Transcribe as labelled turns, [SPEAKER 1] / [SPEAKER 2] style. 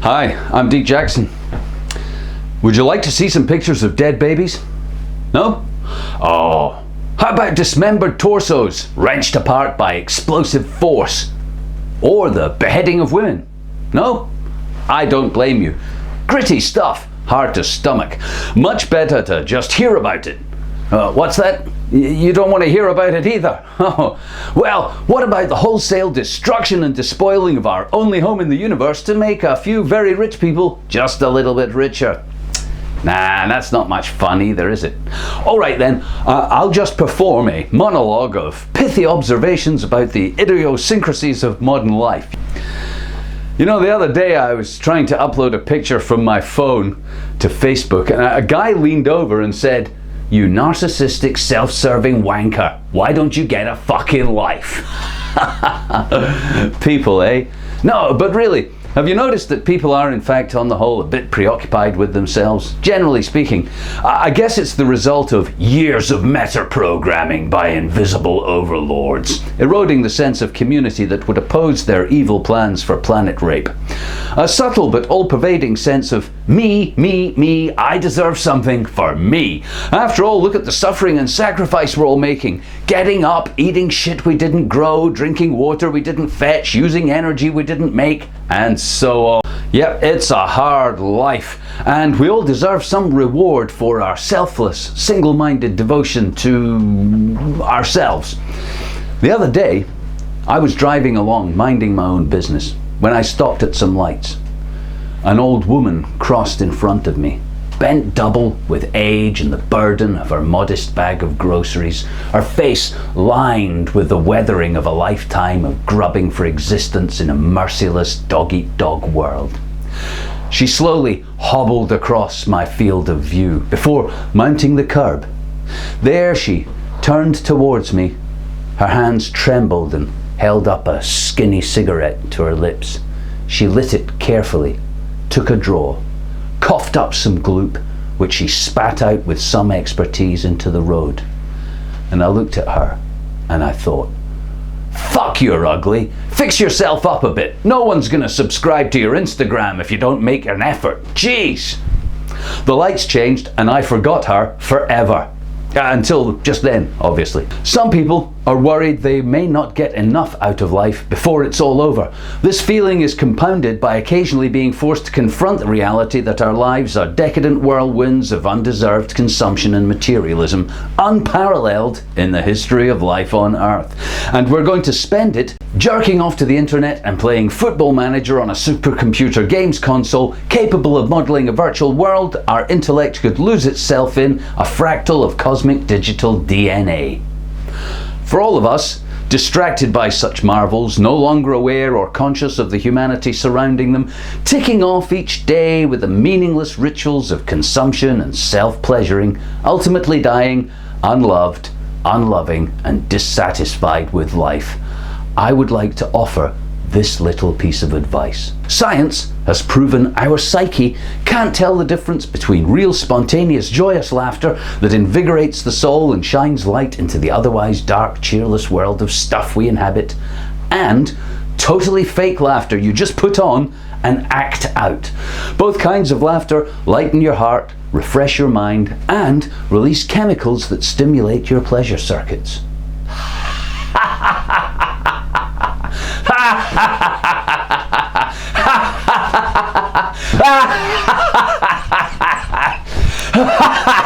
[SPEAKER 1] Hi, I'm Deek Jackson. Would you like to see some pictures of dead babies? No? Oh, how about dismembered torsos wrenched apart by explosive force? Or the beheading of women? No? I don't blame you. Gritty stuff, hard to stomach. Much better to just hear about it. What's that? You don't want to hear about it either? Oh, well, what about the wholesale destruction and despoiling of our only home in the universe to make a few very rich people just a little bit richer? Nah, that's not much fun either, is it? Alright then, I'll just perform a monologue of pithy observations about the idiosyncrasies of modern life. You know, the other day I was trying to upload a picture from my phone to Facebook, and a guy leaned over and said, "You narcissistic, self-serving wanker, why don't you get a fucking life?" People, eh? No, but really, have you noticed that people are in fact on the whole a bit preoccupied with themselves? Generally speaking, I guess it's the result of years of meta-programming by invisible overlords, eroding the sense of community that would oppose their evil plans for planet rape. A subtle but all-pervading sense of me, I deserve something for me. After all, look at the suffering and sacrifice we're all making. Getting up, eating shit we didn't grow, drinking water we didn't fetch, using energy we didn't make, and so on. Yep, it's a hard life, and we all deserve some reward for our selfless, single-minded devotion to ourselves. The other day, I was driving along, minding my own business, when I stopped at some lights. An old woman crossed in front of me, bent double with age and the burden of her modest bag of groceries, her face lined with the weathering of a lifetime of grubbing for existence in a merciless dog-eat-dog world. She slowly hobbled across my field of view before mounting the curb. There she turned towards me. Her hands trembled and held up a skinny cigarette to her lips. She lit it carefully, took a draw, coughed up some gloop, which she spat out with some expertise into the road. And I looked at her and I thought, fuck, you're ugly. Fix yourself up a bit. No one's gonna subscribe to your Instagram if you don't make an effort. Jeez. The lights changed and I forgot her forever. Until just then, obviously. Some people are worried they may not get enough out of life before it's all over. This feeling is compounded by occasionally being forced to confront the reality that our lives are decadent whirlwinds of undeserved consumption and materialism, unparalleled in the history of life on Earth. And we're going to spend it jerking off to the internet and playing Football Manager on a supercomputer games console capable of modelling a virtual world our intellect could lose itself in, a fractal of cosmic digital DNA. For all of us, distracted by such marvels, no longer aware or conscious of the humanity surrounding them, ticking off each day with the meaningless rituals of consumption and self-pleasuring, ultimately dying unloved, unloving, and dissatisfied with life, I would like to offer this little piece of advice. Science has proven our psyche can't tell the difference between real spontaneous joyous laughter that invigorates the soul and shines light into the otherwise dark cheerless world of stuff we inhabit, and totally fake laughter you just put on and act out. Both kinds of laughter lighten your heart, refresh your mind, and release chemicals that stimulate your pleasure circuits. Ha